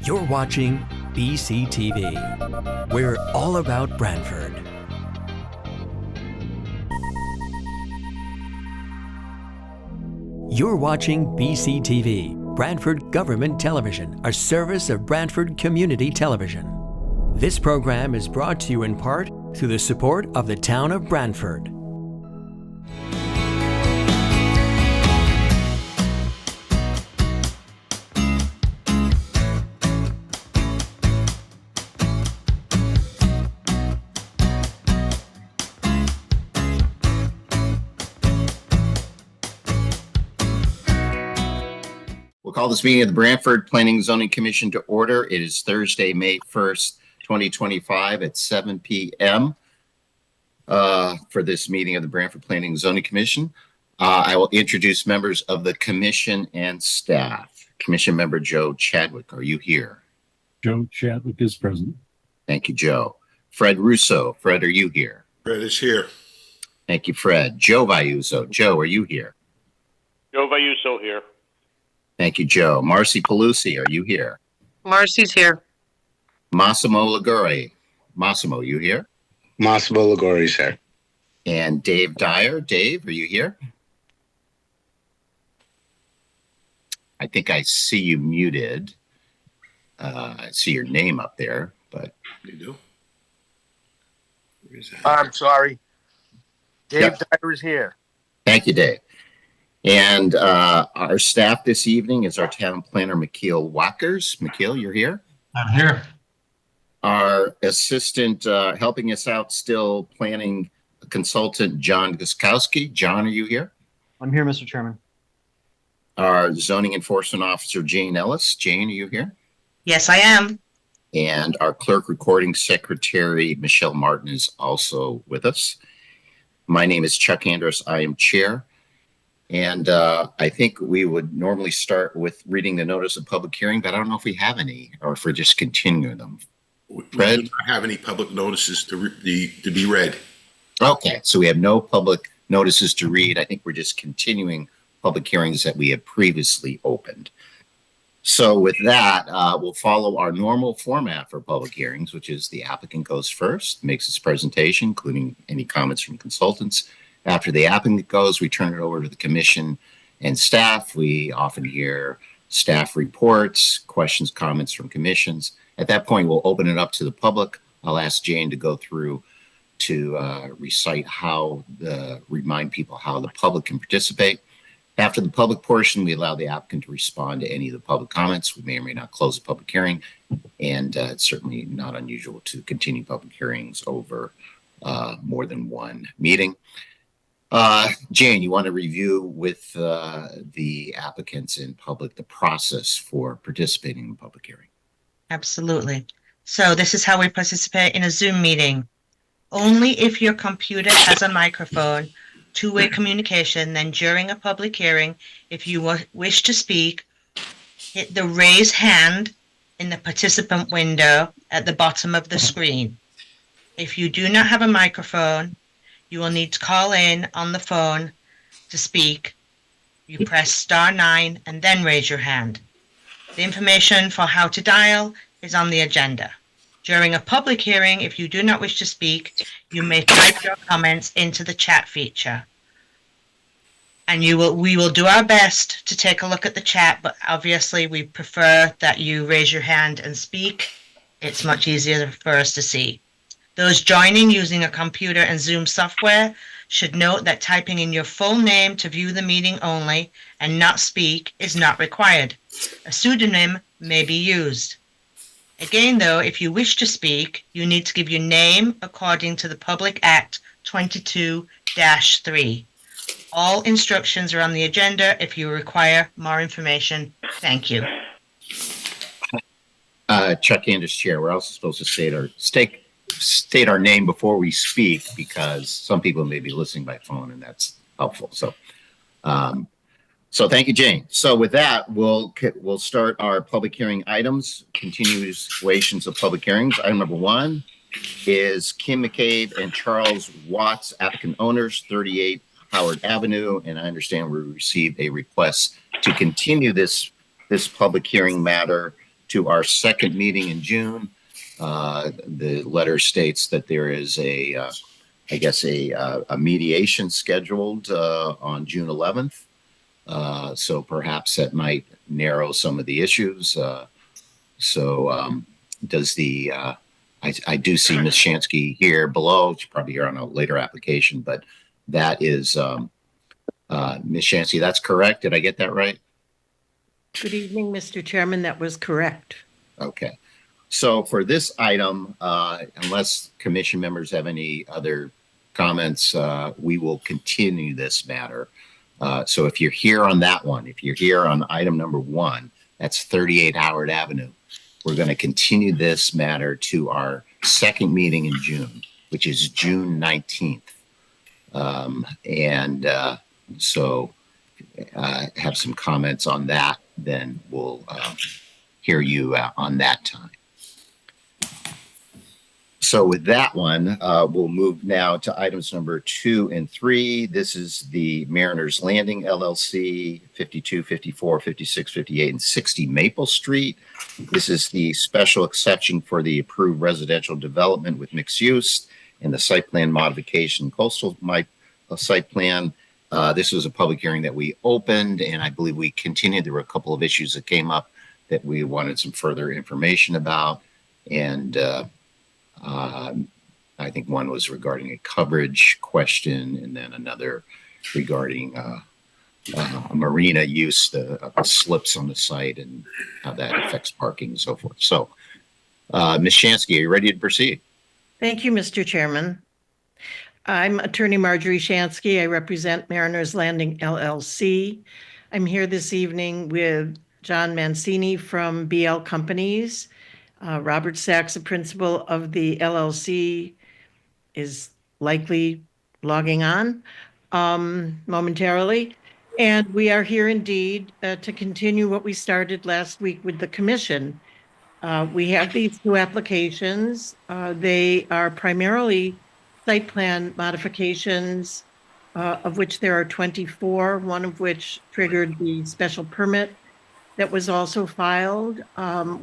You're watching BCTV. We're all about Branford. You're watching BCTV, Branford Government Television, a service of Branford Community Television. This program is brought to you in part through the support of the town of Branford. We'll call this meeting of the Branford Planning and Zoning Commission to order. It is Thursday, May 1st, 2025 at 7 p.m. For this meeting of the Branford Planning and Zoning Commission. I will introduce members of the commission and staff. Commission member Joe Chadwick, are you here? Joe Chadwick is present. Thank you, Joe. Fred Russo. Fred, are you here? Fred is here. Thank you, Fred. Joe Vayuso. Joe, are you here? Joe Vayuso here. Thank you, Joe. Marcy Pelusi, are you here? Marcy's here. Massimo Liguri. Massimo, you here? Massimo Liguri's here. And Dave Dyer. Dave, are you here? I think I see you muted. I see your name up there, but You do? Where is that? I'm sorry. Dave Yep. Dyer is here. Thank you, Dave. And our staff this evening is our town planner, McKeel Wackers. McKeel, you're here? I'm here. Our assistant helping us out still, planning consultant, John Guskowski. John, are you here? I'm here, Mr. Chairman. Our zoning enforcement officer, Jane Ellis. Jane, are you here? Yes, I am. And our clerk recording secretary, Michelle Martin, is also with us. My name is Chuck Andrus. I am chair. And I think we would normally start with reading the notice of public hearing, but I don't know if we have any or if we're just continuing them. We Fred? do not have any public notices to be read. Okay, so we have no public notices to read. I think we're just continuing public hearings that we have previously opened. So with that, we'll follow our normal format for public hearings, which is the applicant goes first, makes its presentation, including any comments from consultants. After the applicant goes, we turn it over to the commission and staff. We often hear staff reports, questions, comments from commissions. At that point, we'll open it up to the public. I'll ask Jane to go through to recite remind people how the public can participate. After the public portion, we allow the applicant to respond to any of the public comments. We may or may not close the public hearing, and it's certainly not unusual to continue public hearings over more than one meeting. Jane, you want to review with the applicants in public the process for participating in the public hearing? Absolutely. So this is how we participate in a Zoom meeting. Only if your computer has a microphone, two-way communication, then during a public hearing, if you wish to speak, hit the raise hand in the participant window at the bottom of the screen. If you do not have a microphone, you will need to call in on the phone to speak. You press *9 and then raise your hand. The information for how to dial is on the agenda. During a public hearing, if you do not wish to speak, you may type your comments into the chat feature. And we will do our best to take a look at the chat, but obviously we prefer that you raise your hand and speak. It's much easier for us to see. Those joining using a computer and Zoom software should note that typing in your full name to view the meeting only and not speak is not required. A pseudonym may be used. Again, though, if you wish to speak, you need to give your name according to the Public Act 22-3. All instructions are on the agenda if you require more information. Thank you. Chuck Andrus, chair. We're also supposed to state our name before we speak because some people may be listening by phone and that's helpful. So thank you, Jane. So with that, we'll start our public hearing items, continuations of public hearings. Item number 1 is Kim McCabe and Charles Watts, applicant owners, 38 Howard Avenue. And I understand we received a request to continue this public hearing matter to our second meeting in June. The letter states that there is a mediation scheduled on June 11th. So perhaps that might narrow some of the issues. I do see Ms. Shansky here below. She's probably here on a later application, but that is Ms. Shansky. That's correct. Did I get that right? Good evening, Mr. Chairman. That was correct. Okay. So for this item, unless commission members have any other comments, we will continue this matter. So if you're here on that one, if you're here on item number 1, that's 38 Howard Avenue. We're going to continue this matter to our second meeting in June, which is June 19th. So have some comments on that, then we'll hear you on that time. So with that one, we'll move now to items number 2 and 3. This is the Mariners Landing LLC, 52, 54, 56, 58, and 60 Maple Street. This is the special exception for the approved residential development with mixed use and the site plan modification coastal site plan. This was a public hearing that we opened, and I believe we continued. There were a couple of issues that came up that we wanted some further information about. And I think one was regarding a coverage question, and then another regarding a marina use, the slips on the site and how that affects parking and so forth. So, Ms. Shansky, are you ready to proceed? Thank you, Mr. Chairman. I'm Attorney Marjorie Shansky. I represent Mariners Landing LLC. I'm here this evening with John Mancini from BL Companies. Robert Sachs, the principal of the LLC, is likely logging on momentarily. And we are here indeed to continue what we started last week with the commission. We have these 2 applications. They are primarily site plan modifications, of which there are 24, one of which triggered the special permit that was also filed.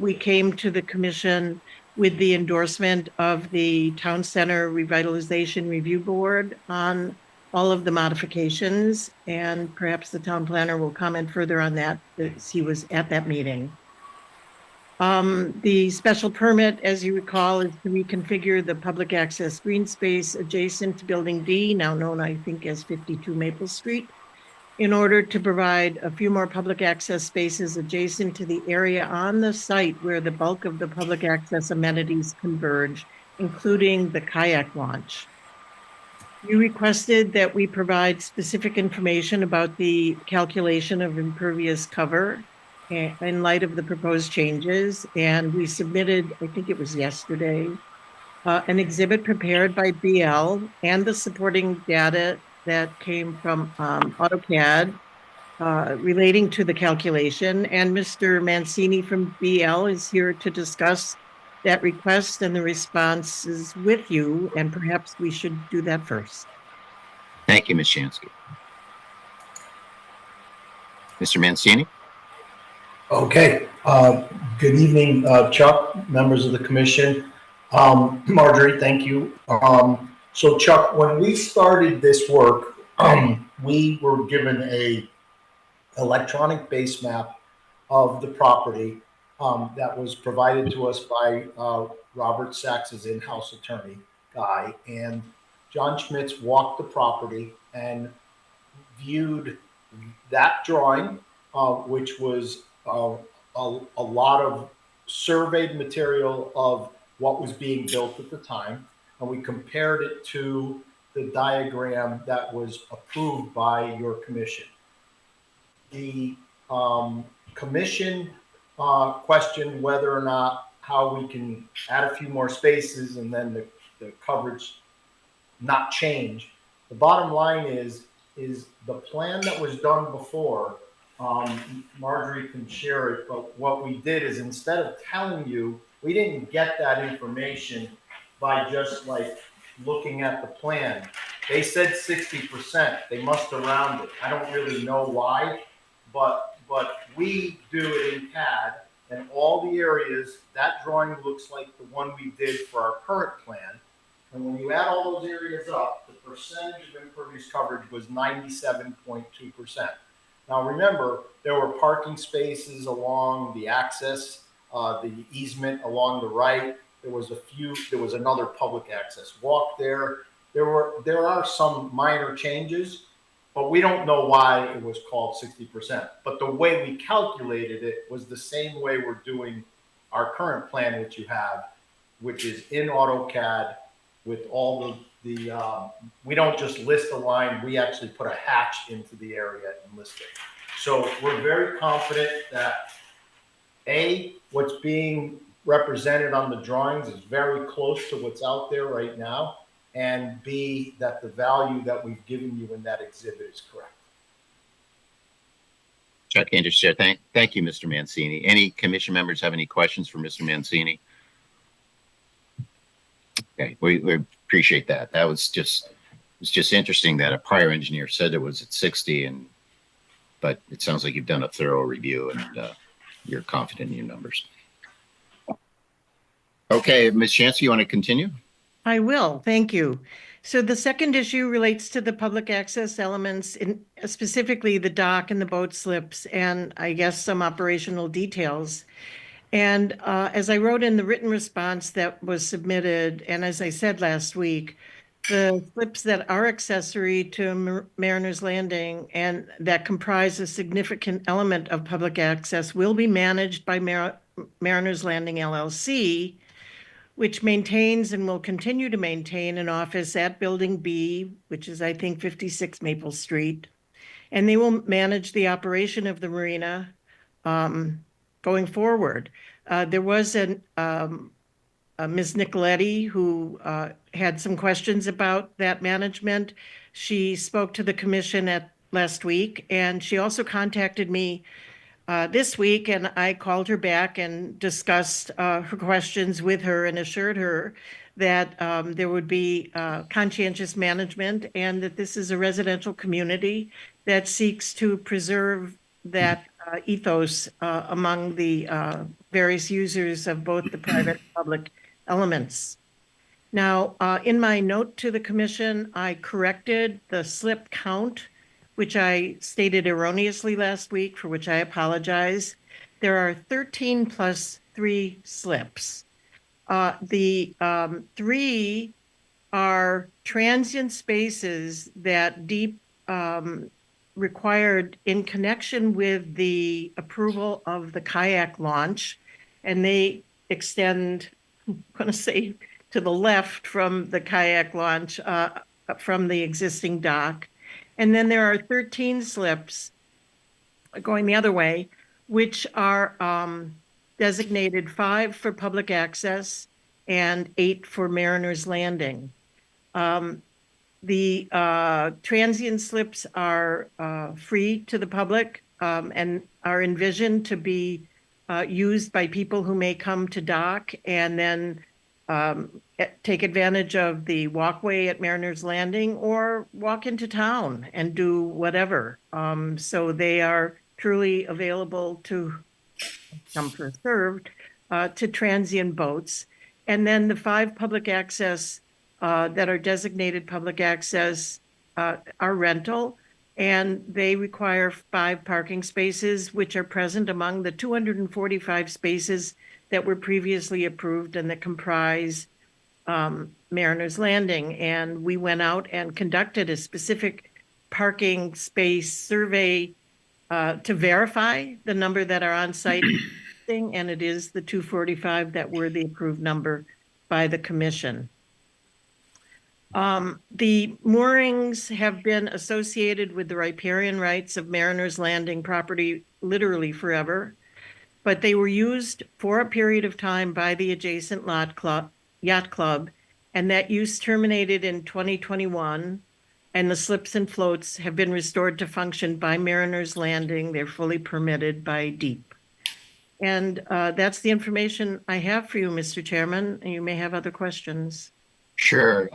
We came to the commission with the endorsement of the Town Center Revitalization Review Board on all of the modifications, and perhaps the town planner will comment further on that as he was at that meeting. The special permit, as you recall, is to reconfigure the public access green space adjacent to Building D, now known, I think, as 52 Maple Street, in order to provide a few more public access spaces adjacent to the area on the site where the bulk of the public access amenities converge, including the kayak launch. You requested that we provide specific information about the calculation of impervious cover in light of the proposed changes, and we submitted, I think it was yesterday, an exhibit prepared by BL and the supporting data that came from AutoCAD relating to the calculation. And Mr. Mancini from BL is here to discuss that request and the responses with you, and perhaps we should do that first. Thank you, Ms. Shansky. Mr. Mancini? Okay. Good evening, Chuck, members of the commission. Marjorie, thank you. So Chuck, when we started this work, we were given a electronic base map of the property that was provided to us by Robert Sachs's in-house attorney guy, and John Schmitz walked the property and viewed that drawing, which was a lot of surveyed material of what was being built at the time, and we compared it to the diagram that was approved by your commission. The commission questioned whether or not how we can add a few more spaces and then the coverage not change. The bottom line is the plan that was done before, Marjorie can share it, but what we did is instead of telling you, we didn't get that information by just like looking at the plan. They said 60%. They must have rounded. I don't really know why, but we do it in CAD, and all the areas, that drawing looks like the one we did for our current plan. And when you add all those areas up, the percentage of impervious coverage was 97.2%. Now remember, there were parking spaces along the access, the easement along the right. There was another public access walk there. There are some minor changes, but we don't know why it was called 60%. But the way we calculated it was the same way we're doing our current plan, which you have, which is in AutoCAD with all the we don't just list a line, we actually put a hatch into the area and list it. So we're very confident that what's being represented on the drawings is very close to what's out there right now, and B, that the value that we've given you in that exhibit is correct. Chuck Anderson, thank you, Mr. Mancini. Any commission members have any questions for Mr. Mancini? Okay, we appreciate that. It's just interesting that a prior engineer said it was at 60, but it sounds like you've done a thorough review and you're confident in your numbers. Okay, Ms. Chance, you want to continue? I will, thank you. So the second issue relates to the public access elements, specifically the dock and the boat slips, and I guess some operational details. And as I wrote in the written response that was submitted, and as I said last week, the slips that are accessory to Mariner's Landing and that comprise a significant element of public access will be managed by Mariner's Landing LLC, which maintains and will continue to maintain an office at Building B, which is, I think, 56 Maple Street. And they will manage the operation of the marina going forward. There was Ms. Nicoletti who had some questions about that management. She spoke to the commission last week, and she also contacted me this week, and I called her back and discussed her questions with her and assured her that there would be conscientious management and that this is a residential community that seeks to preserve that ethos among the various users of both the private and public elements. Now, in my note to the commission, I corrected the slip count, which I stated erroneously last week, for which I apologize. There are 13 plus 3 slips. The 3 are transient spaces that DEEP required in connection with the approval of the kayak launch, and they extend, I'm going to say, to the left from the kayak launch from the existing dock. And then there are 13 slips going the other way, which are designated 5 for public access and 8 for Mariner's Landing. The transient slips are free to the public and are envisioned to be used by people who may come to dock and then take advantage of the walkway at Mariner's Landing or walk into town and do whatever. So they are truly available to come served to transient boats. And then the 5 public access that are designated public access are rental, and they require 5 parking spaces, which are present among the 245 spaces that were previously approved and that comprise Mariner's Landing. And we went out and conducted a specific parking space survey to verify the number that are on site, and it is the 245 that were the approved number by the commission. The moorings have been associated with the riparian rights of Mariner's Landing property literally forever, but they were used for a period of time by the adjacent yacht club, and that use terminated in 2021, and the slips and floats have been restored to function by Mariner's Landing. They're fully permitted by DEEP. And that's the information I have for you, Mr. Chairman, and you may have other questions. Sure.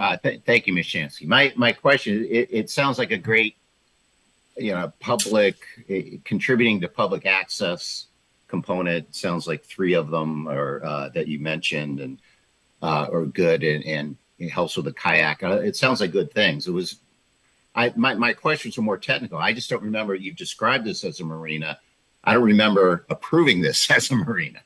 Thank you, Ms. Chansky. My question, it sounds like a great, public, contributing to public access component, sounds like 3 of them are that you mentioned and are good and it helps with the kayak. It sounds like good things. It was my questions are more technical. I just don't remember you've described this as a marina. I don't remember approving this as a marina.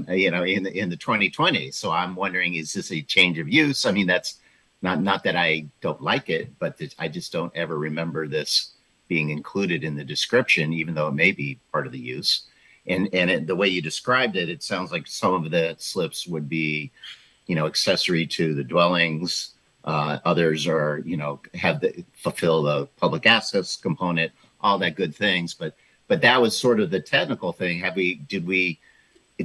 You know, in the 2020s. So I'm wondering, is this a change of use? I mean, that's not that I don't like it, but I just don't ever remember this being included in the description, even though it may be part of the use. And the way you described it, it sounds like some of the slips would be, you know, accessory to the dwellings. Others are, you know, fulfill the public access component, all that good things. But that was sort of the technical thing.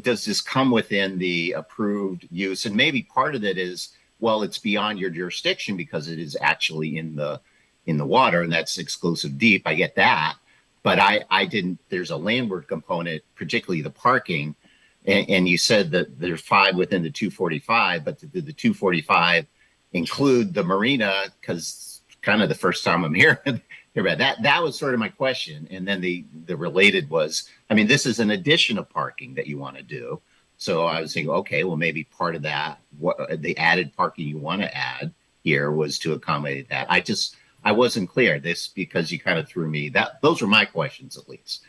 Does this come within the approved use? And maybe part of it is, well, it's beyond your jurisdiction because it is actually in the water, and that's exclusive deep. I get that. But I didn't, there's a landward component, particularly the parking. And you said that there's 5 within the 245, but did the 245 include the marina? Because kind of the first time I'm hearing about that. That was sort of my question. And then the related was, I mean, this is an addition of parking that you want to do. So I was thinking, okay, well, maybe part of that, what the added parking you want to add here was to accommodate that. I wasn't clear this because you kind of threw me those were my questions at least.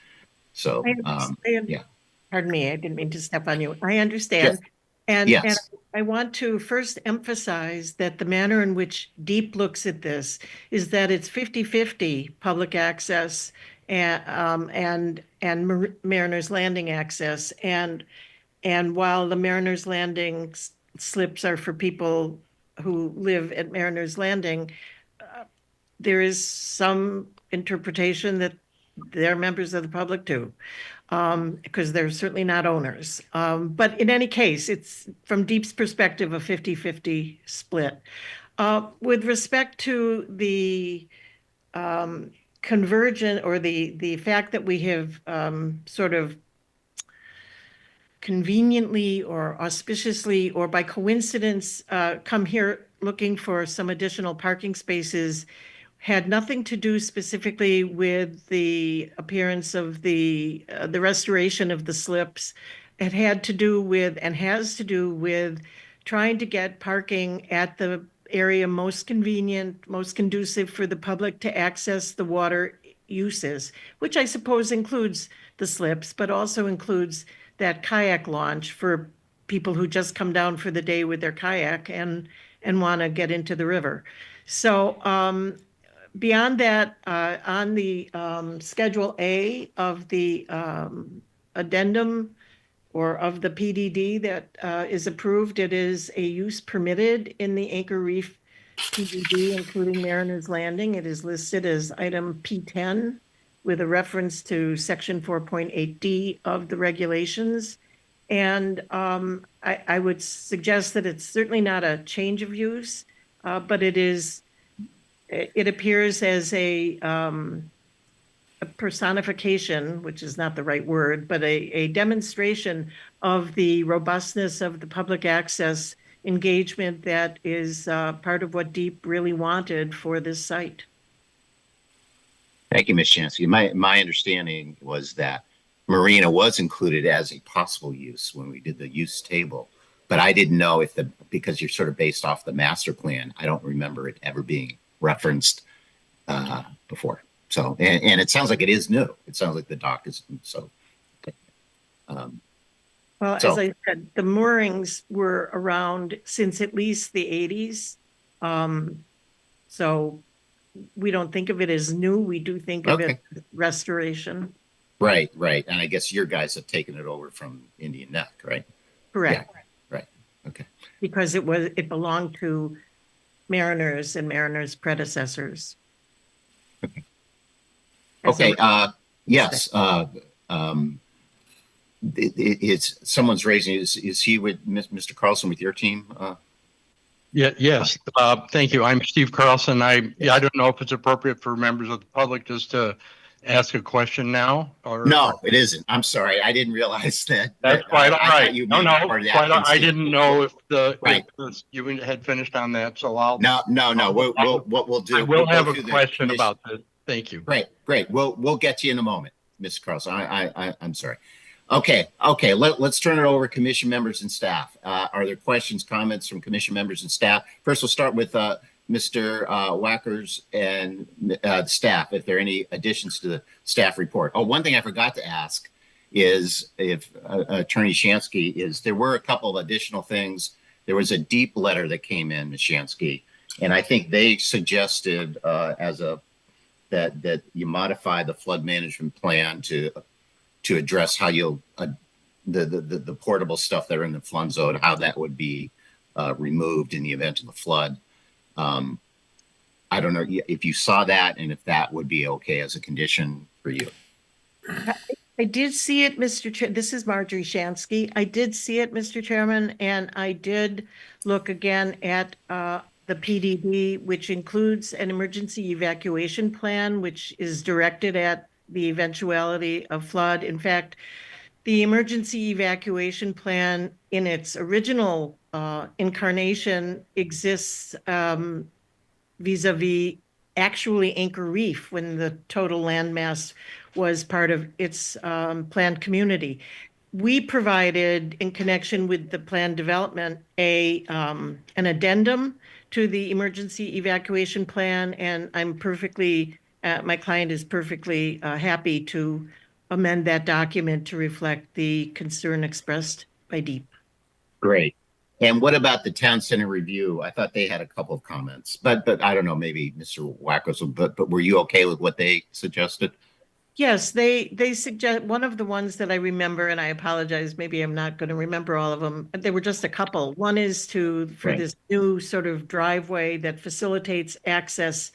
So, yeah. Pardon me, I didn't mean to step on you. I understand. Yes. And, Yes. and I want to first emphasize that the manner in which DEEP looks at this is that it's 50-50 public access and Mariners Landing access. And while the Mariners Landing slips are for people who live at Mariners Landing, there is some interpretation that they're members of the public too, because they're certainly not owners. But in any case, it's from DEEP's perspective a 50-50 split. With respect to the convergent or the fact that we have sort of conveniently or auspiciously or by coincidence come here looking for some additional parking spaces had nothing to do specifically with the appearance of the restoration of the slips. It had to do with and has to do with trying to get parking at the area most convenient, most conducive for the public to access the water uses, which I suppose includes the slips, but also includes that kayak launch for people who just come down for the day with their kayak and want to get into the river. So beyond that, on the Schedule A of the addendum or of the PDD that is approved, it is a use permitted in the Anchor Reef PDD, including Mariners Landing. It is listed as item P10 with a reference to section 4.8D of the regulations. And I would suggest that it's certainly not a change of use, but it appears as a personification, which is not the right word, but a demonstration of the robustness of the public access engagement that is part of what DEEP really wanted for this site. Thank you, Ms. Chansky. My understanding was that marina was included as a possible use when we did the use table, but I didn't know because you're sort of based off the master plan, I don't remember it ever being referenced before. So, and it sounds like it is new. It sounds like the dock is new. So, well, as I said, the moorings were around since at least the 80s. So we don't think of it as new. We do think of it as restoration. Right. And I guess your guys have taken it over from Indian Neck, right? Correct. Yeah. Right. Okay. Because it belonged to Mariners and Mariners' predecessors. Okay. Yes. It's someone's raising. Is he with Mr. Carlson with your team? Yes. Thank you. I'm Steve Carlson. I don't know if it's appropriate for members of the public just to ask a question now. No, it isn't. I'm sorry. I didn't realize that. That's quite all right. I didn't know if you had finished on that. So No. What we'll do. We'll have a question about this. Thank you. Great. We'll get to you in a moment, Mr. Carlson. I'm sorry. Okay. Let's turn it over to commission members and staff. Are there questions, comments from commission members and staff? First, we'll start with Mr. Wackers and staff, if there are any additions to the staff report. Oh, one thing I forgot to ask is if Attorney Shansky is, there were a couple of additional things. There was a deep letter that came in, Ms. Shansky, and I think they suggested that you modify the flood management plan to address how you'll the portable stuff that are in the flood zone, how that would be removed in the event of a flood. I don't know if you saw that and if that would be okay as a condition for you. I did see it, Mr. Chair. This is Marjorie Shansky. I did see it, Mr. Chairman, and I did look again at the PDB, which includes an emergency evacuation plan, which is directed at the eventuality of flood. In fact, the emergency evacuation plan in its original incarnation exists vis-a-vis actually Anchor Reef when the total landmass was part of its planned community. We provided, in connection with the planned development, an addendum to the emergency evacuation plan, and I'm perfectly, my client is perfectly happy to amend that document to reflect the concern expressed by DEEP. Great. And what about the town center review? I thought they had a couple of comments, but I don't know, maybe Mr. Wackos, but were you okay with what they suggested? Yes, they suggest, one of the ones that I remember, and I apologize, maybe I'm not going to remember all of them. There were just a couple. One is for Right. this new sort of driveway that facilitates access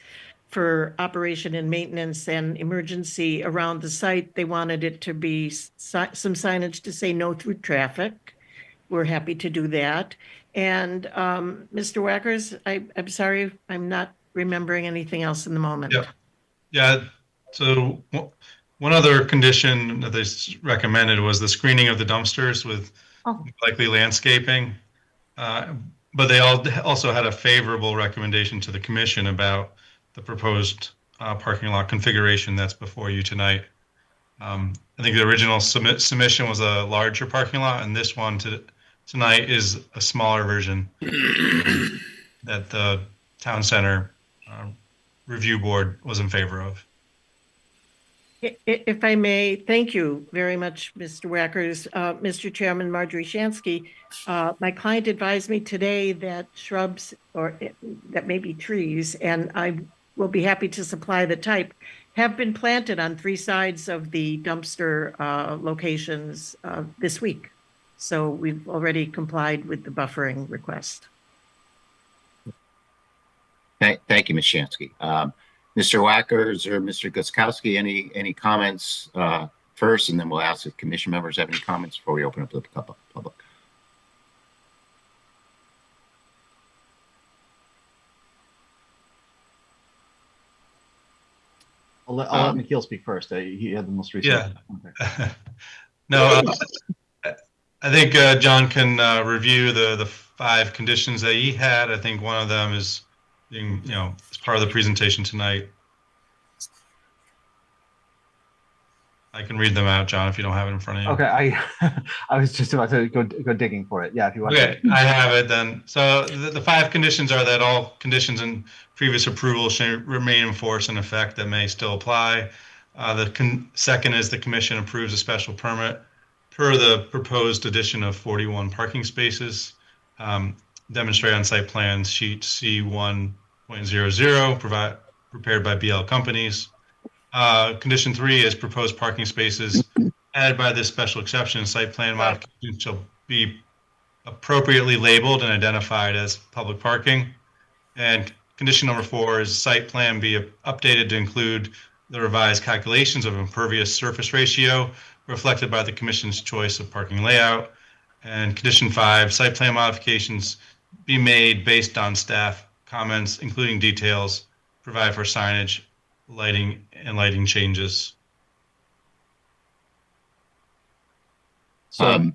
for operation and maintenance and emergency around the site. They wanted it to be some signage to say no through traffic. We're happy to do that. And Mr. Wackers, I'm sorry, I'm not remembering anything else in the moment. Yep. Yeah. So one other condition that they recommended was the screening of the dumpsters with likely landscaping. But they also had a favorable recommendation to the commission about the proposed parking lot configuration that's before you tonight. I think the original submission was a larger parking lot, and this one tonight is a smaller version that the town center review board was in favor of. If I may, thank you very much, Mr. Wackers. Mr. Chairman, Marjorie Shansky, my client advised me today that shrubs, or that may be trees, and I will be happy to supply the type, have been planted on 3 sides of the dumpster locations this week. So we've already complied with the buffering request. Thank you, Ms. Shansky. Mr. Wackers or Mr. Guskowski, any comments first, and then we'll ask if commission members have any comments before we open up to the public. I'll let Nikhil speak first. He had the most recent. Yeah. Okay. No, I think John can review the 5 conditions that he had. I think one of them is being, as part of the presentation tonight. I can read them out, John, if you don't have it in front of you. Okay, I was just about to go digging for it. Yeah, if you want. Okay, I have it then. So the 5 conditions are that all conditions and previous approval should remain in force and effect that may still apply. The second is the commission approves a special permit per the proposed addition of 41 parking spaces, demonstrated on site plans sheet C1.00 prepared by BL Companies. Condition 3 is proposed parking spaces added by this special exception. Site plan modification shall be appropriately labeled and identified as public parking. And condition number 4 is site plan be updated to include the revised calculations of impervious surface ratio reflected by the commission's choice of parking layout. And condition 5, site plan modifications be made based on staff comments, including details, provide for signage, lighting changes. So,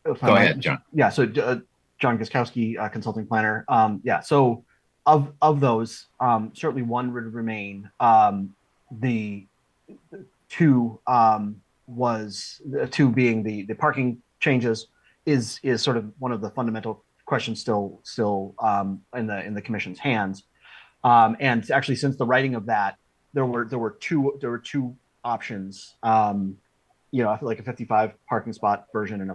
go ahead, John. Yeah, so John Guskowski, consulting planner. Yeah, so of those, certainly one would remain. The 2 was two being the parking changes is sort of one of the fundamental questions still in the commission's hands. And actually, since the writing of that, there were two options. I feel like a 55 parking spot version and a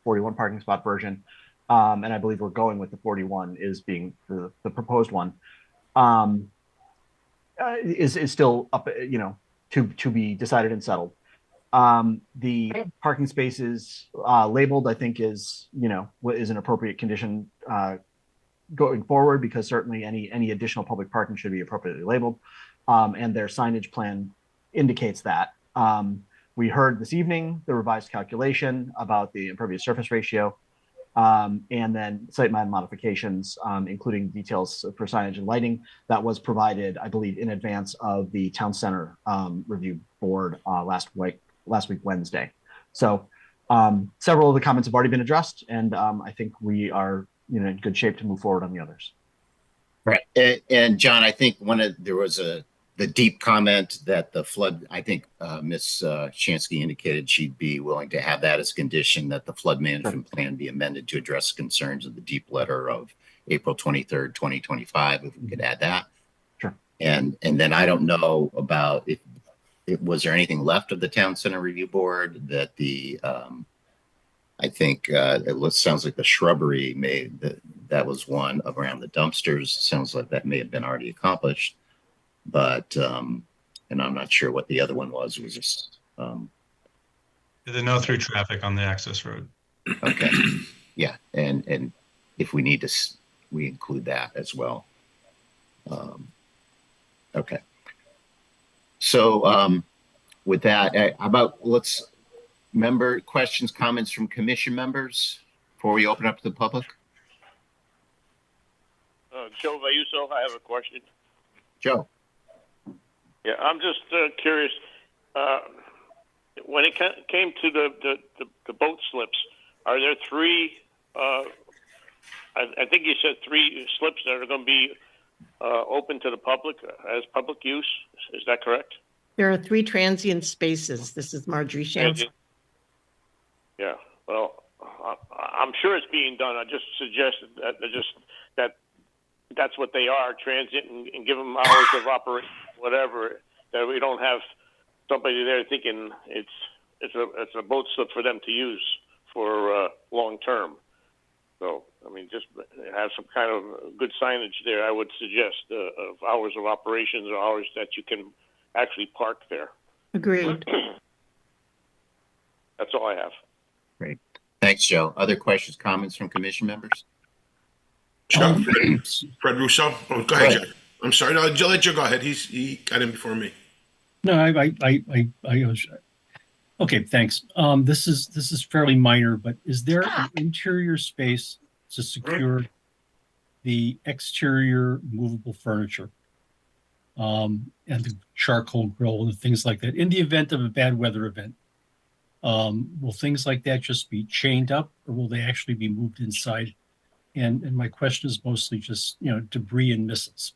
41 parking spot version. And I believe we're going with the 41 is being the proposed one. Is still up, to be decided and settled. The parking spaces labeled, I think, is an appropriate condition going forward, because certainly any additional public parking should be appropriately labeled, and their signage plan indicates that. We heard this evening the revised calculation about the impervious surface ratio, and then site plan modifications, including details for signage and lighting that was provided, I believe, in advance of the town center review board last week Wednesday. So several of the comments have already been addressed, and I think we are in good shape to move forward on the others. Right. And John, I think there was the deep comment that the flood, I think Ms. Shansky indicated she'd be willing to have that as a condition, that the flood management plan be amended to address concerns of the deep letter of April 23rd, 2025, if we could add that. Sure. And then I don't know about if was there anything left of the town center review board that I think it sounds like the shrubbery that was one around the dumpsters. Sounds like that may have been already accomplished, but and I'm not sure what the other one was. It was just the no through traffic on the access road. Okay, yeah, and if we need to, we include that as well. Okay, so with that, how about member questions, comments from commission members before we open up to the public? Joe Vayuso, I have a question. Joe. Yeah, I'm just curious. When it came to the boat slips, are there three? I think you said three slips that are going to be open to the public as public use. Is that correct? There are 3 transient spaces. This is Marjorie Shantz. Yeah, well, I'm sure it's being done. I just suggested that that's what they are, transient, and give them hours of operation, whatever. That we don't have somebody there thinking it's a boat slip for them to use for long term. So, I mean, just have some kind of good signage there. I would suggest of hours of operations or hours that you can actually park there. Agreed. That's all I have. Great. Thanks, Joe. Other questions, comments from commission members? Fred Russo. Oh, go ahead, Jack. I'm sorry. No, I'll let Joe go ahead. He got in before me. No, okay, thanks. This is fairly minor, but is there an interior space to secure the exterior movable furniture and the charcoal grill and things like that in the event of a bad weather event? Will things like that just be chained up, or will they actually be moved inside? And my question is mostly just debris and missiles.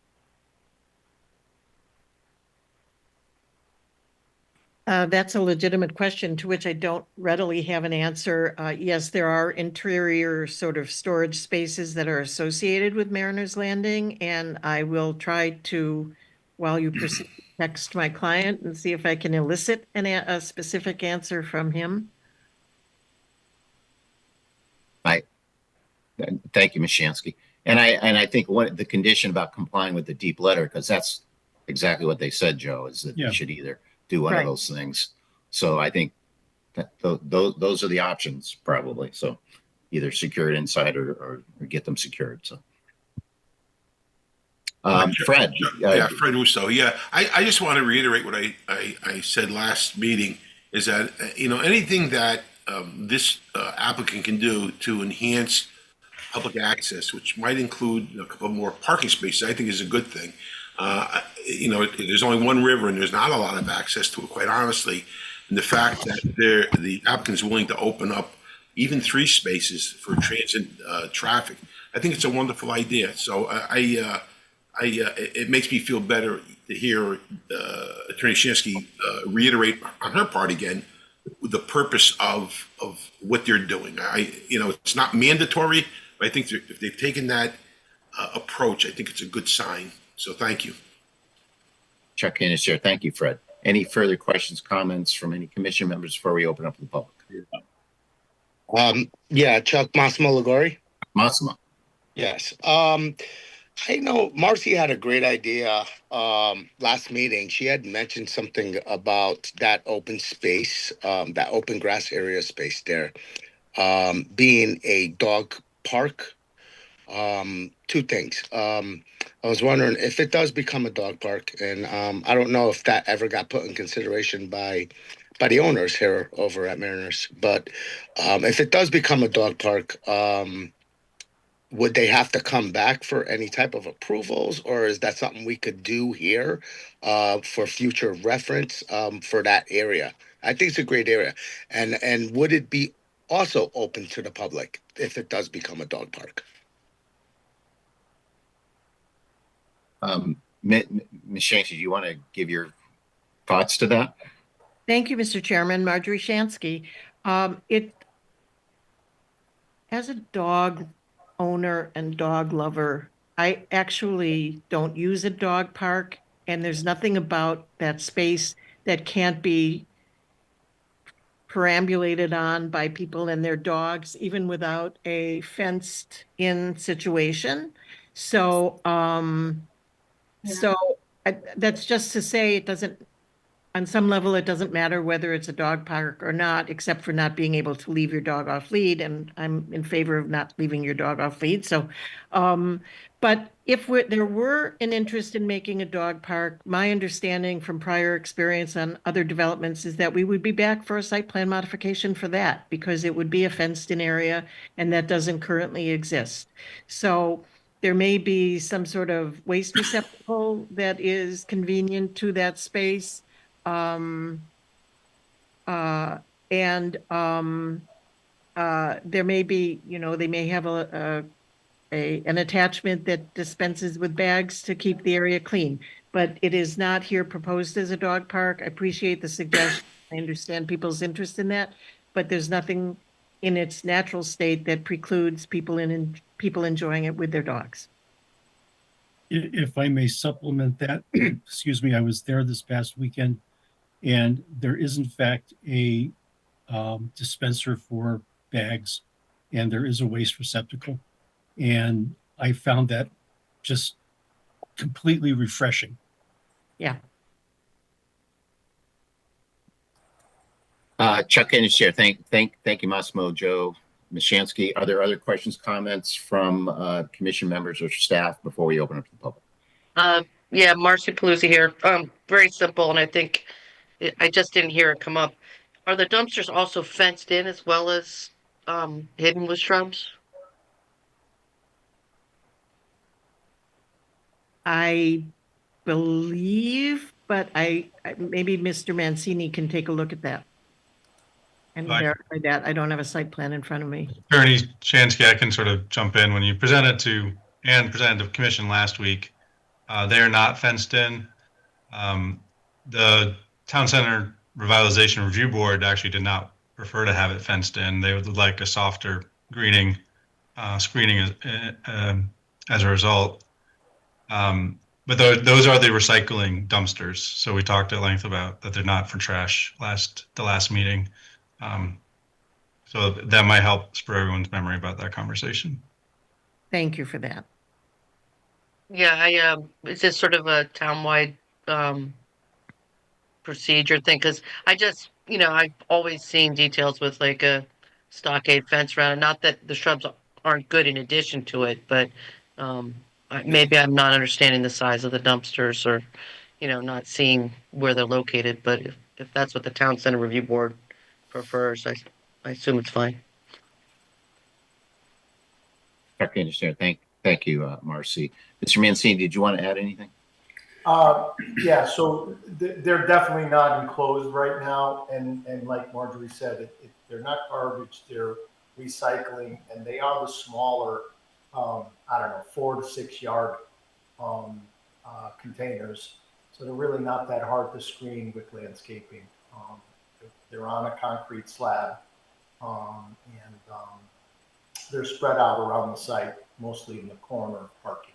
That's a legitimate question to which I don't readily have an answer. Yes, there are interior sort of storage spaces that are associated with Mariner's Landing, and I will try to, while you proceed, text my client and see if I can elicit a specific answer from him. Thank you, Ms. Shansky. And I think the condition about complying with the deep letter, because that's exactly what they said, Joe, is that you should either do one of those things. So I think that those are the options probably. So either secure it inside or get them secured. So Fred. Fred Russo. Yeah, I just want to reiterate what I said last meeting is that, anything that this applicant can do to enhance public access, which might include a couple more parking spaces, I think is a good thing. There's only one river and there's not a lot of access to it, quite honestly. And the fact that the applicant's willing to open up even 3 spaces for transit traffic, I think it's a wonderful idea. So it makes me feel better to hear Attorney Shansky reiterate on her part again the purpose of what they're doing. It's not mandatory, but I think if they've taken that approach, I think it's a good sign. So thank you. Chuck Innes, Chair. Thank you, Fred. Any further questions, comments from any commission members before we open up to the public? Yeah, Chuck Massimo Ligori. Massimo. Yes. I know Marcy had a great idea last meeting. She had mentioned something about that open space, that open grass area space there, being a dog park. Two things. I was wondering if it does become a dog park, and I don't know if that ever got put in consideration by the owners here over at Mariners, but if it does become a dog park, would they have to come back for any type of approvals, or is that something we could do here for future reference for that area? I think it's a great area, and would it be also open to the public if it does become a dog park? Ms. Shanksy, do you want to give your thoughts to that? Thank you, Mr. Chairman. Marjorie Shansky. As a dog owner and dog lover, I actually don't use a dog park, and there's nothing about that space that can't be perambulated on by people and their dogs, even without a fenced-in situation. So, that's just to say it doesn't, on some level, it doesn't matter whether it's a dog park or not, except for not being able to leave your dog off lead. And I'm in favor of not leaving your dog off lead. So, but if there were an interest in making a dog park, my understanding from prior experience on other developments is that we would be back for a site plan modification for that, because it would be a fenced-in area, and that doesn't currently exist. So there may be some sort of waste receptacle that is convenient to that space. There may be, they may have an attachment that dispenses with bags to keep the area clean, but it is not here proposed as a dog park. I appreciate the suggestion. I understand people's interest in that, but there's nothing in its natural state that precludes people enjoying it with their dogs. If I may supplement that, excuse me, I was there this past weekend, and there is in fact a dispenser for bags, and there is a waste receptacle. And I found that just completely refreshing. Yeah. Chuck Innes, Chair. Thank you, Massimo, Joe, Ms. Shansky. Are there other questions, comments from commission members or staff before we open up to the public? Yeah, Marcy Paluzzi here. Very simple, and I think I just didn't hear it come up. Are the dumpsters also fenced in as well as hidden with shrubs? I believe, but I maybe Mr. Mancini can take a look at that and verify that. I don't have a site plan in front of me. Attorney Shansky, I can sort of jump in. When you presented to the commission last week, they are not fenced in. The Town Center Revitalization Review Board actually did not prefer to have it fenced in. They would like a softer screening as a result. But those are the recycling dumpsters. So we talked at length about that they're not for trash the last meeting. So that might help spur everyone's memory about that conversation. Thank you for that. Yeah, is this sort of a townwide procedure thing? Because I just, I've always seen details with like a stockade fence around it. Not that the shrubs aren't good in addition to it, but maybe I'm not understanding the size of the dumpsters, or, not seeing where they're located. But if that's what the Town Center Review Board prefers, I assume it's fine. Chuck Innes, Chair. Thank you, Marcy. Mr. Mancini, did you want to add anything? Yeah, so they're definitely not enclosed right now, and like Marjorie said, they're not garbage, they're recycling, and they are the smaller, 4 to 6 yard containers. So they're really not that hard to screen with landscaping. They're on a concrete slab. And they're spread out around the site, mostly in the corner parking.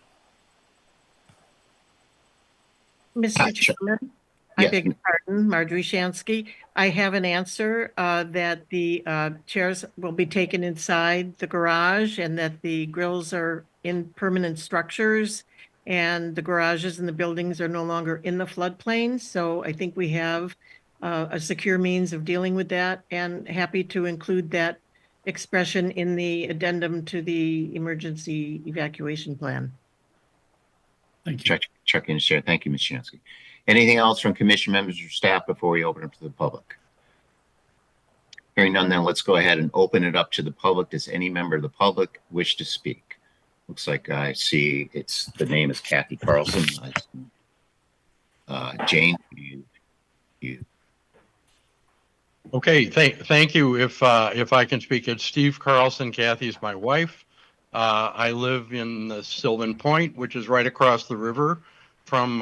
Mr. Sure. Chairman, I Yes. beg your pardon, Marjorie Shansky. I have an answer that the chairs will be taken inside the garage and that the grills are in permanent structures and the garages and the buildings are no longer in the floodplain. So I think we have a secure means of dealing with that, and happy to include that expression in the addendum to the emergency evacuation plan. Thank you. Chuck in share. Thank you, Ms. Shansky. Anything else from commission members or staff before we open it to the public? Hearing none, then let's go ahead and open it up to the public. Does any member of the public wish to speak? Looks like I see the name is Kathy Carlson. Jane, you. Okay, thank you. If I can speak, it's Steve Carlson. Kathy's my wife. I live in the Sylvan Point, which is right across the river from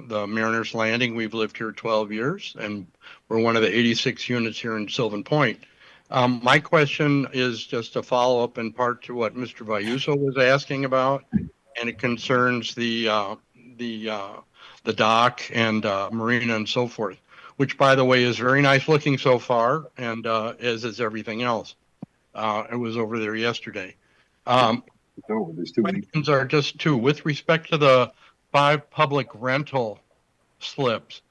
the Mariners Landing. We've lived here 12 years, and we're one of the 86 units here in Sylvan Point. My question is just a follow-up in part to what Mr. Vayuso was asking about, and it concerns the dock and marina and so forth, which, by the way, is very nice looking so far, and as is everything else. I was over there yesterday. Questions are just two. With respect to the 5 public rental slips,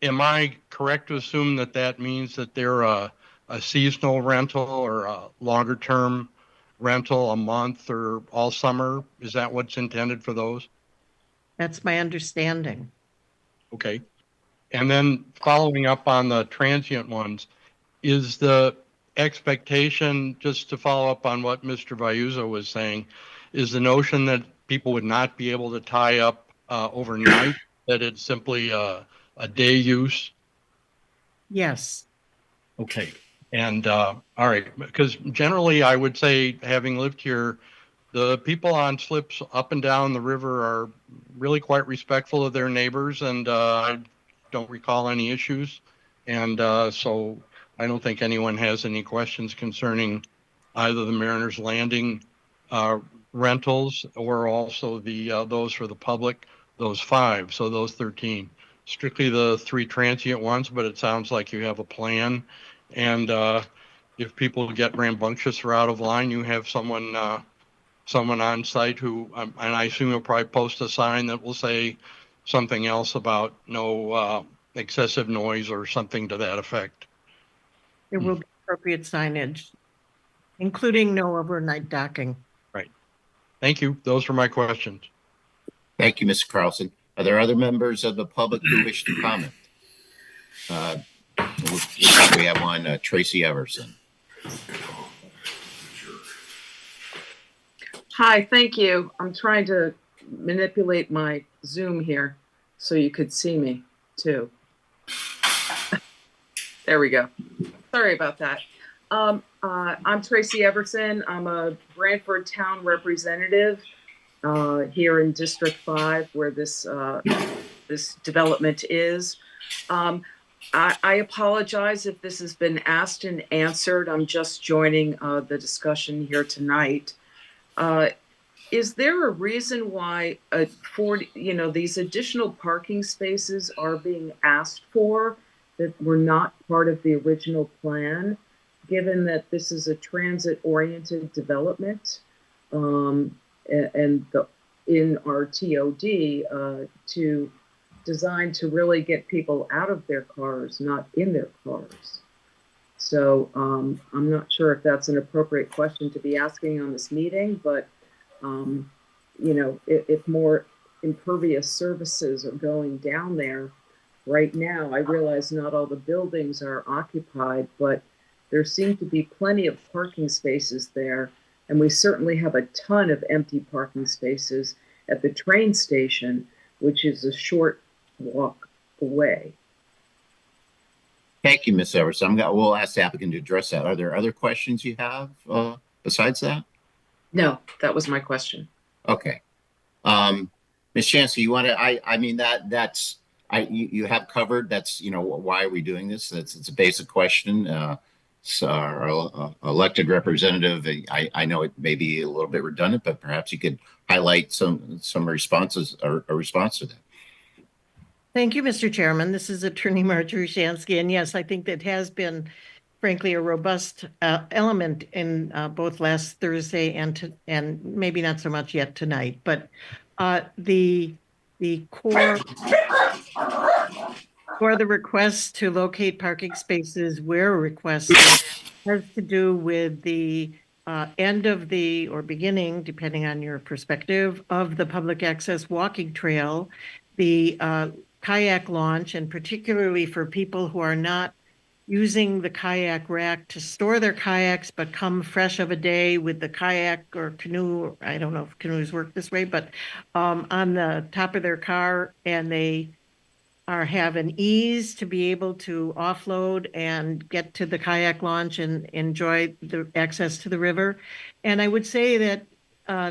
am I correct to assume that that means that they're a seasonal rental or a longer term rental, a month or all summer? Is that what's intended for those? That's my understanding. Okay. And then following up on the transient ones, is the expectation, just to follow up on what Mr. Vayuso was saying, is the notion that people would not be able to tie up overnight, that it's simply a day use? Yes. Okay. And all right, because generally I would say, having lived here, the people on slips up and down the river are really quite respectful of their neighbors, and I don't recall any issues. And so I don't think anyone has any questions concerning either the Mariners Landing rentals or also the those for the public, those 5, so those 13. Strictly the 3 transient ones, but it sounds like you have a plan. And if people get rambunctious or out of line, you have someone on site who, and I assume you'll probably post a sign that will say something else about no excessive noise or something to that effect. There will be appropriate signage, including no overnight docking. Right. Thank you. Those are my questions. Thank you, Mr. Carlson. Are there other members of the public who wish to comment? We have one, Tracy Everson. Hi, thank you. I'm trying to manipulate my Zoom here so you could see me too. There we go. Sorry about that. I'm Tracy Everson. I'm a Branford town representative here in District 5, where this development is. I apologize if this has been asked and answered. I'm just joining the discussion here tonight. Is there a reason why these additional parking spaces are being asked for that were not part of the original plan, given that this is a transit-oriented development and in our TOD designed to really get people out of their cars, not in their cars? So I'm not sure if that's an appropriate question to be asking on this meeting, but if more impervious services are going down there right now, I realize not all the buildings are occupied, but there seem to be plenty of parking spaces there. And we certainly have a ton of empty parking spaces at the train station, which is a short walk away. Thank you, Ms. Everson. We'll ask the applicant to address that. Are there other questions you have besides that? No, that was my question. Okay. Ms. Chancellor, you want to, that's you have covered. That's, why are we doing this? It's a basic question. So our elected representative, I know it may be a little bit redundant, but perhaps you could highlight some responses or a response to that. Thank you, Mr. Chairman. This is Attorney Marjorie Shansky, and yes, I think that has been, frankly, a robust element in both last Thursday and maybe not so much yet tonight. But the core for the request to locate parking spaces where requested has to do with the end of the, or beginning, depending on your perspective, of the public access walking trail, the kayak launch, and particularly for people who are not using the kayak rack to store their kayaks, but come fresh of a day with the kayak or canoe, I don't know if canoes work this way, but on the top of their car, and they have an ease to be able to offload and get to the kayak launch and enjoy the access to the river. And I would say that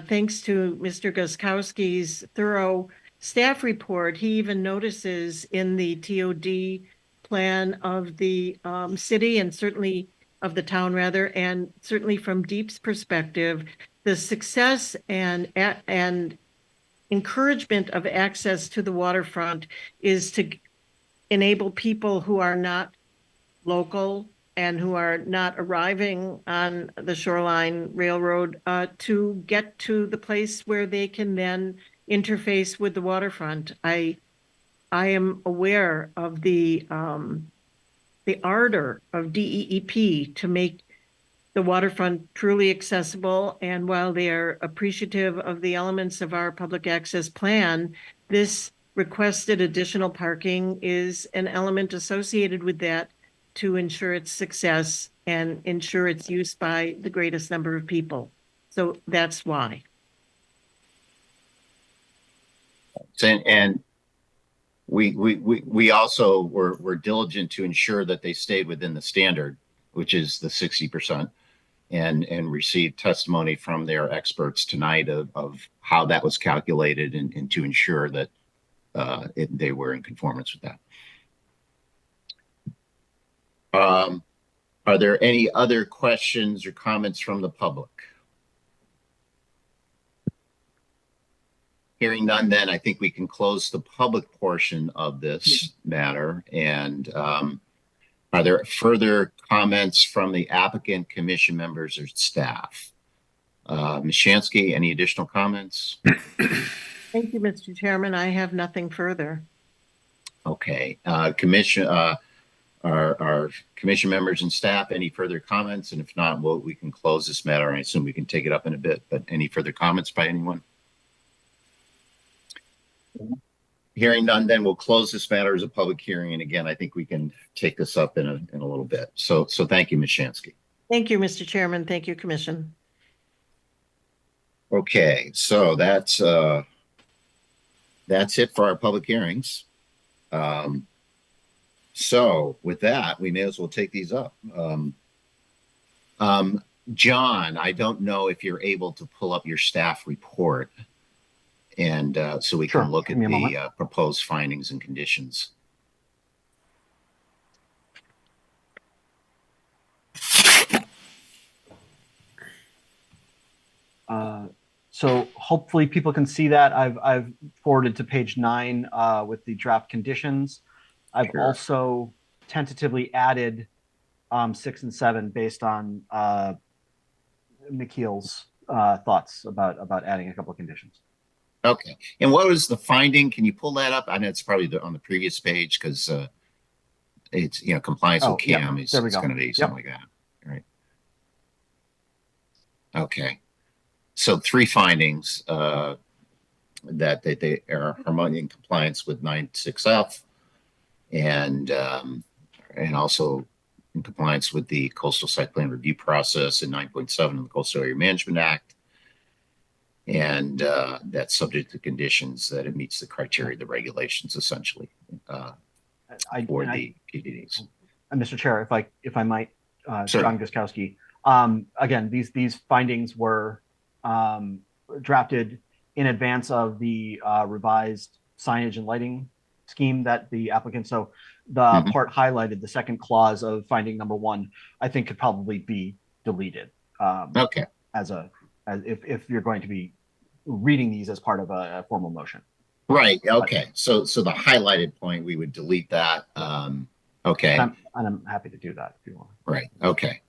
thanks to Mr. Guskowski's thorough staff report, he even notices in the TOD plan of the city, and certainly of the town rather, and certainly from DEEP's perspective, the success and encouragement of access to the waterfront is to enable people who are not local and who are not arriving on the Shoreline Railroad to get to the place where they can then interface with the waterfront. I am aware of the ardor of DEEP to make the waterfront truly accessible. And while they are appreciative of the elements of our public access plan, this requested additional parking is an element associated with that to ensure its success and ensure its use by the greatest number of people. So that's why. And we also were diligent to ensure that they stayed within the standard, which is the 60%, and received testimony from their experts tonight of how that was calculated and to ensure that they were in conformance with that. Are there any other questions or comments from the public? Hearing none, then I think we can close the public portion of this matter. And are there further comments from the applicant, commission members, or staff? Ms. Shansky, any additional comments? Thank you, Mr. Chairman. I have nothing further. Okay. Commission, our commission members and staff, any further comments? And if not, we can close this matter. I assume we can take it up in a bit, but any further comments by anyone? Hearing none, then we'll close this matter as a public hearing. And again, I think we can take this up in a little bit. So thank you, Ms. Shansky. Thank you, Mr. Chairman. Thank you, Commission. Okay, so that's it for our public hearings. So with that, we may as well take these up. John, I don't know if you're able to pull up your staff report, and so we can look at the proposed findings and conditions. So hopefully people can see that. I've forwarded to page 9 with the draft conditions. I've also tentatively added 6 and 7 based on Nikhil's thoughts about adding a couple of conditions. Okay. And what was the finding? Can you pull that up? I know it's probably on the previous page because it's, compliance with CAM is going to be something like that. All right. Okay. So 3 findings that they are harmonious in compliance with 96F and also in compliance with the coastal site plan review process in 9.7 of the Coastal Area Management Act. And that's subject to conditions that it meets the criteria, the regulations essentially for the PDDs. And Mr. Chair, if I might, John Guskowski, again, these findings were drafted in advance of the revised signage and lighting scheme that the applicant, so the Mhm. part highlighted, the second clause of finding number one, I think could probably be deleted. Okay. As if you're going to be reading these as part of a formal motion. Right. Okay. So the highlighted point, we would delete that. Okay. And I'm happy to do that if you want. Right. Okay.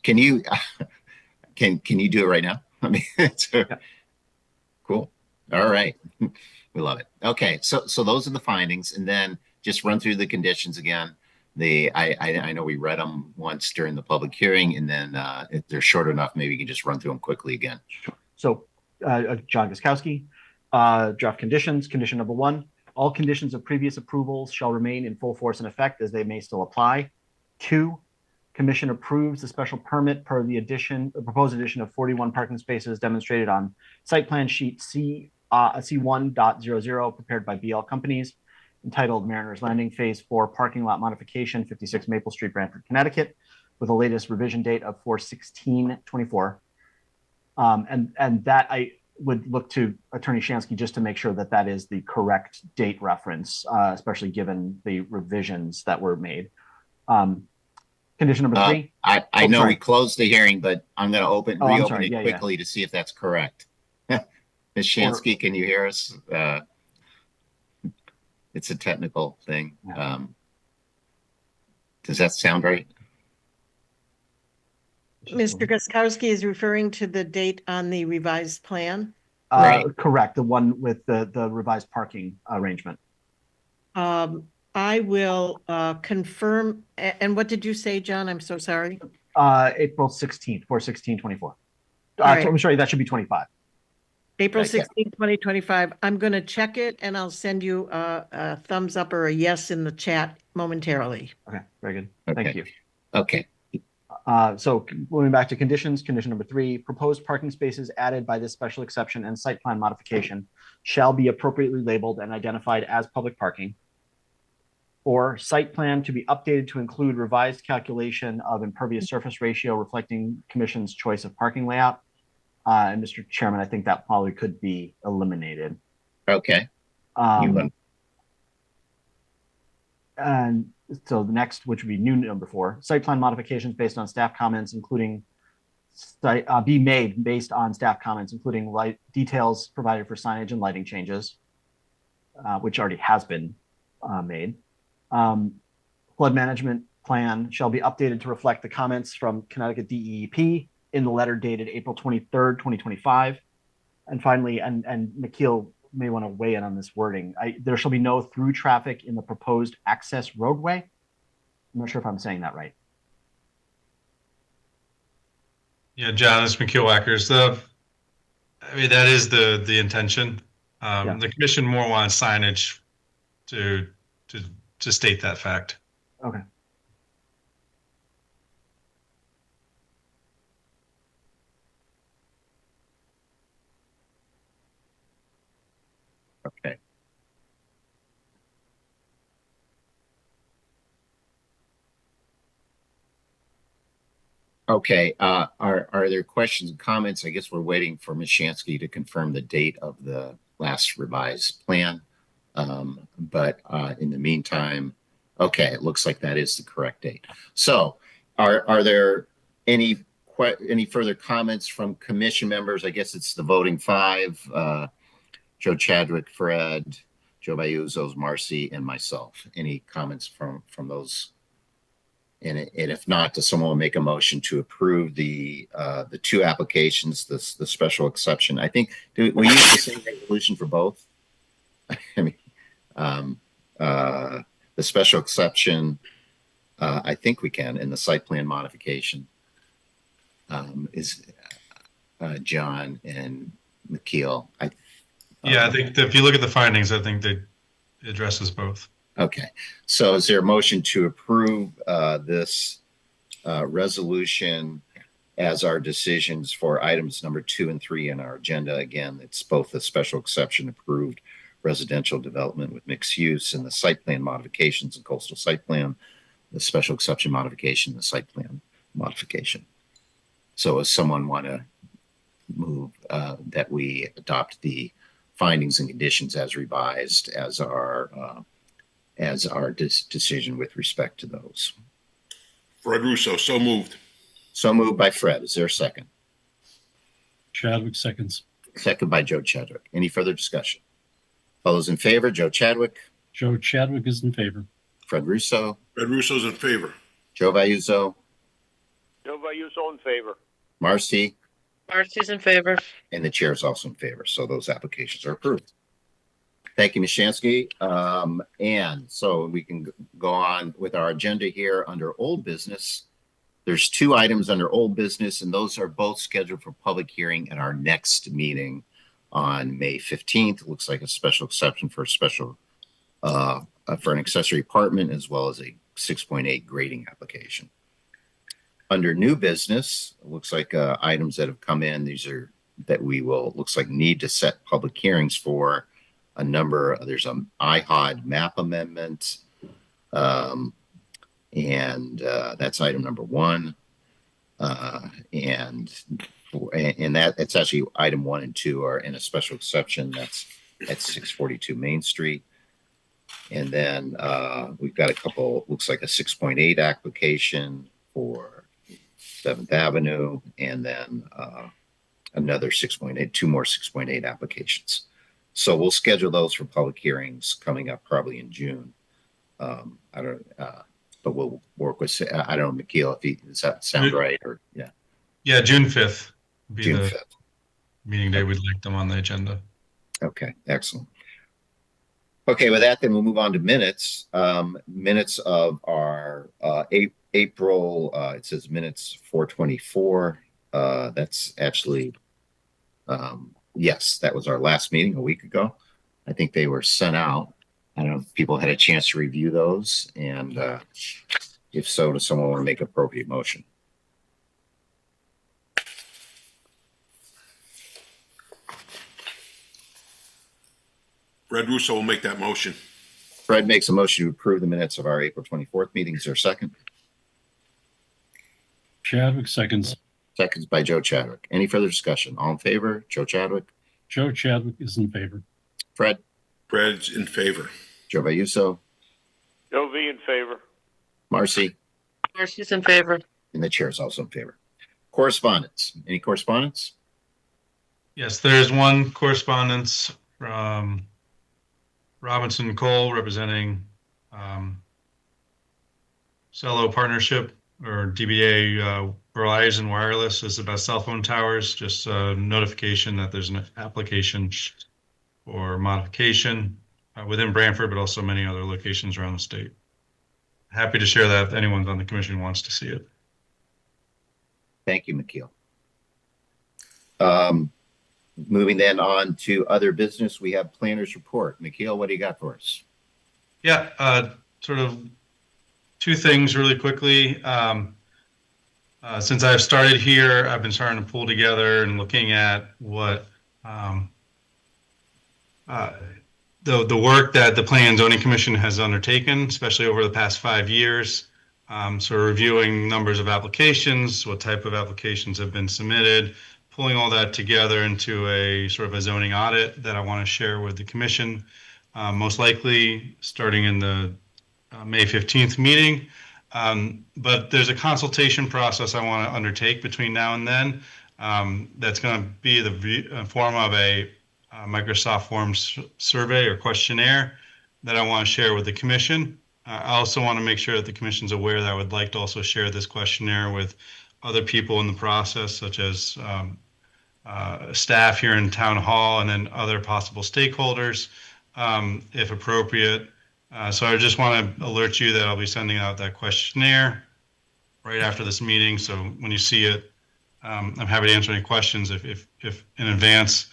Can you can you do it right now? I mean, cool. All right. We love it. Okay. So those are the findings, and then just run through the conditions again. I know we read them once during the public hearing, and then if they're short enough, maybe you can just run through them quickly again. Sure. So John Guskowski, draft conditions. Condition number one, all conditions of previous approvals shall remain in full force and effect as they may still apply. 2, commission approves the special permit per the proposed addition of 41 parking spaces demonstrated on site plan sheet C1.00 prepared by BL Companies, entitled Mariners Landing Phase 4 Parking Lot Modification, 56 Maple Street, Branford, Connecticut, with the latest revision date of 4/16/24. And that I would look to Attorney Shansky just to make sure that that is the correct date reference, especially given the revisions that were made. Condition number 3. I know we closed the hearing, but I'm going to reopen it Yeah, quickly to see if that's correct. Ms. Shansky, can you hear us? It's a technical thing. Yeah. Does that sound right? Mr. Guskowski is referring to the date on the revised plan. Right. Correct. The one with the revised parking arrangement. I will confirm. And what did you say, John? I'm so sorry. April 16th, 4/16/24. Right. I'm sorry, that should be 25. April 16, 2025. I'm going to check it and I'll send you a thumbs up or a yes in the chat momentarily. Okay, very good. Okay. Thank you. Okay. So moving back to conditions, condition number 3, proposed parking spaces added by this special exception and site plan modification shall be appropriately labeled and identified as public parking. 4, site plan to be updated to include revised calculation of impervious surface ratio reflecting commission's choice of parking layout. And Mr. Chairman, I think that probably could be eliminated. Okay. And so the next, which would be new number 4, site plan modifications based on staff comments, including be made based on staff comments, including light details provided for signage and lighting changes, which already has been made. Flood management plan shall be updated to reflect the comments from Connecticut DEP in the letter dated April 23rd, 2025. And finally, and McKeel may want to weigh in on this wording. There shall be no through traffic in the proposed access roadway. I'm not sure if I'm saying that right. Yeah, John, it's McKeel Wackers. I mean, that is the intention. The commission more wants signage to state that fact. Okay. Okay. Okay. Are there questions and comments? I guess we're waiting for Ms. Shansky to confirm the date of the last revised plan. But in the meantime, okay, it looks like that is the correct date. So are there any further comments from commission members? I guess it's the voting 5, Joe Chadwick, Fred, Joe Bayuzos, Marcy, and myself. Any comments from those? And if not, does someone make a motion to approve the 2 applications, the special exception? I think we use the same resolution for both. I mean, the special exception, I think we can, and the site plan modification is John and McKeel. I think if you look at the findings, I think that addresses both. Okay, so is there a motion to approve this resolution as our decisions for items number 2 and 3 in our agenda? Again, it's both the special exception approved residential development with mixed use and the site plan modifications and coastal site plan, the special exception modification, the site plan modification. So does someone want to move that we adopt the findings and conditions as revised as our as our decision with respect to those. Fred Russo, so moved. So moved by Fred. Is there a second? Chadwick seconds. Second by Joe Chadwick. Any further discussion? All those in favor, Joe Chadwick, Joe Chadwick is in favor. Fred Russo, Fred Russo's in favor. Joe Vayuzo, Joe Vayuso in favor. Marcy, Marcy's in favor. and the chair is also in favor. So those applications are approved. Thank you, Ms. Shansky. And so we can go on with our agenda here under old business. There's 2 items under old business, and those are both scheduled for public hearing at our next meeting on May 15th. It looks like a special exception for a special for an accessory apartment, as well as a 6.8 grading application. Under new business, it looks like items that have come in. These are that we will, looks like, need to set public hearings for a number. There's an IHOD map amendment, and that's item number 1. And that it's actually item 1 and 2 are in a special exception. That's at 642 Main Street. And then we've got a couple, looks like a 6.8 application for 7th Avenue, and then another 6.8, 2 more 6.8 applications. So we'll schedule those for public hearings coming up probably in June. But we'll work with, I don't know, McKeel, does that sound right? Or yeah. Yeah, June 5th would be June the 5th. meeting day. We'd like them on the agenda. Okay, excellent. Okay, with that, then we'll move on to minutes. Minutes of our April, it says minutes 424. That's actually, yes, that was our last meeting a week ago. I think they were sent out. I don't know if people had a chance to review those, and if so, does someone want to make appropriate motion? Fred Russo will make that motion. Fred makes a motion to approve the minutes of our April 24th meeting. Is there a second? Chadwick seconds. Seconds by Joe Chadwick. Any further discussion? All in favor? Joe Chadwick? Joe Chadwick is in favor. Fred? Fred's in favor. Joe Vayuso? Joe V in favor. Marcy? Marcy's in favor. And the chair is also in favor. Correspondence. Any correspondence? Yes, there's one correspondence from Robinson Cole representing Cello Partnership, or DBA Verizon Wireless. Is about cell phone towers. Just a notification that there's an application for modification within Branford, but also many other locations around the state. Happy to share that if anyone on the commission wants to see it. Thank you, McKeel. Moving then on to other business, we have planners report. McKeel, what do you got for us? Yeah, sort of 2 things really quickly. Since I've started here, I've been starting to pull together and looking at what the work that the Planning and Zoning Commission has undertaken, especially over the past 5 years. So reviewing numbers of applications, what type of applications have been submitted, pulling all that together into a sort of a zoning audit that I want to share with the commission, most likely starting in the May 15th meeting. But there's a consultation process I want to undertake between now and then. That's going to be the form of a Microsoft Forms survey or questionnaire that I want to share with the commission. I also want to make sure that the commission's aware that I would like to also share this questionnaire with other people in the process, such as staff here in town hall, and then other possible stakeholders, if appropriate. So I just want to alert you that I'll be sending out that questionnaire right after this meeting. So when you see it, I'm happy to answer any questions if in advance.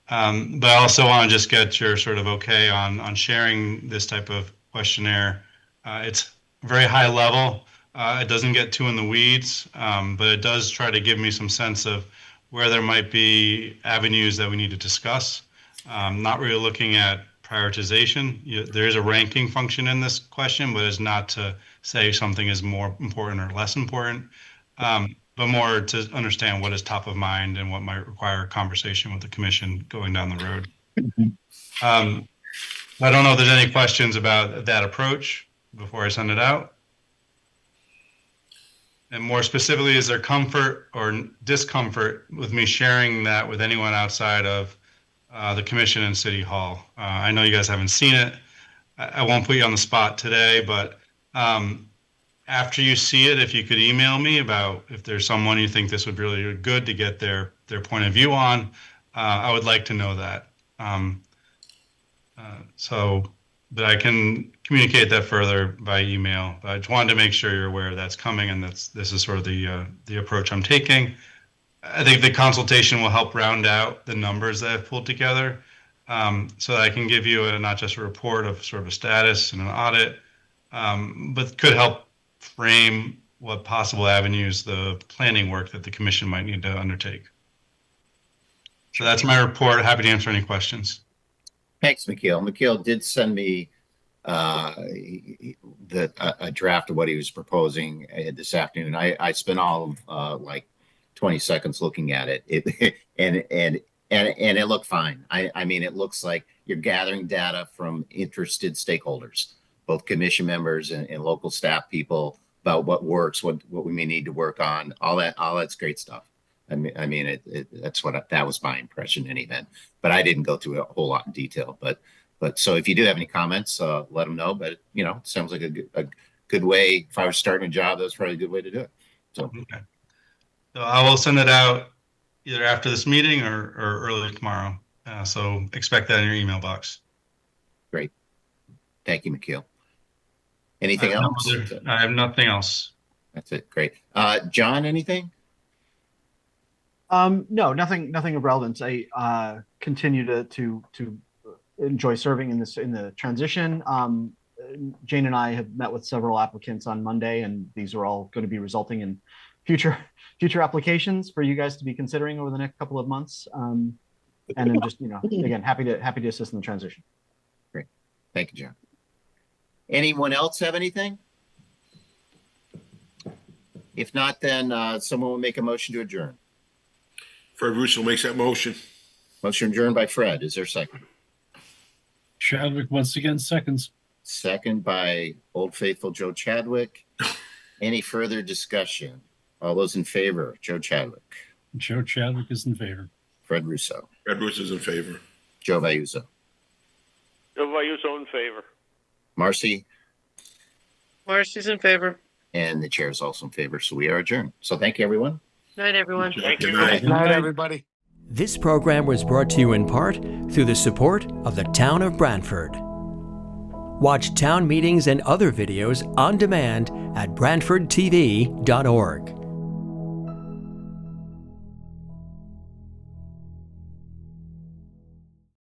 But I also want to just get your sort of okay on sharing this type of questionnaire. It's very high level. It doesn't get too in the weeds, but it does try to give me some sense of where there might be avenues that we need to discuss. Not really looking at prioritization. There is a ranking function in this question, but it's not to say something is more important or less important, but more to understand what is top of mind and what might require a conversation with the commission going down the road. I don't know if there's any questions about that approach before I send it out. And more specifically, is there comfort or discomfort with me sharing that with anyone outside of the commission and city hall? I know you guys haven't seen it. I won't put you on the spot today, but after you see it, if you could email me about if there's someone you think this would be really good to get their point of view on, I would like to know that. But I can communicate that further by email. But I just wanted to make sure you're aware that's coming, and this is sort of the approach I'm taking. I think the consultation will help round out the numbers that I've pulled together, so that I can give you not just a report of sort of a status and an audit, but could help frame what possible avenues the planning work that the commission might need to undertake. So that's my report. Happy to answer any questions. Thanks, Mikhail. Mikhail did send me a draft of what he was proposing this afternoon. I spent all of like 20 seconds looking at it. And it looked fine. I mean, it looks like you're gathering data from interested stakeholders, both commission members and local staff people, about what works, what we may need to work on. All that's great stuff. I mean, that was my impression in any event, but I didn't go through a whole lot in detail. But so if you do have any comments, let them know. But it sounds like a good way. If I was starting a job, that's probably a good way to do it. So, okay. So I will send it out either after this meeting or early tomorrow. So expect that in your email box. Great. Thank you, Mikhail. Anything else? I have nothing else. That's it. Great. John, anything? No, nothing of relevance. I continue to enjoy serving in the transition. Jane and I have met with several applicants on Monday, and these are all going to be resulting in future applications for you guys to be considering over the next couple of months. And I'm just, again, happy to assist in the transition. Great. Thank you, John. Anyone else have anything? If not, then someone will make a motion to adjourn. Fred Russo makes that motion. Motion adjourned by Fred. Is there a second? Chadwick once again seconds. Second by Old Faithful Joe Chadwick. Any further discussion? All those in favor, Joe Chadwick. Joe Chadwick is in favor. Fred Russo. Fred Russo is in favor. Joe Vayuso. Joe Vayuso in favor. Marcy. Marcy's in favor. And the chair is also in favor, so we are adjourned. So thank you, everyone. Night, everyone. Thank you. Good night, everybody. This program was brought to you in part through the support of the Town of Branford. Watch town meetings and other videos on demand at BranfordTV.org.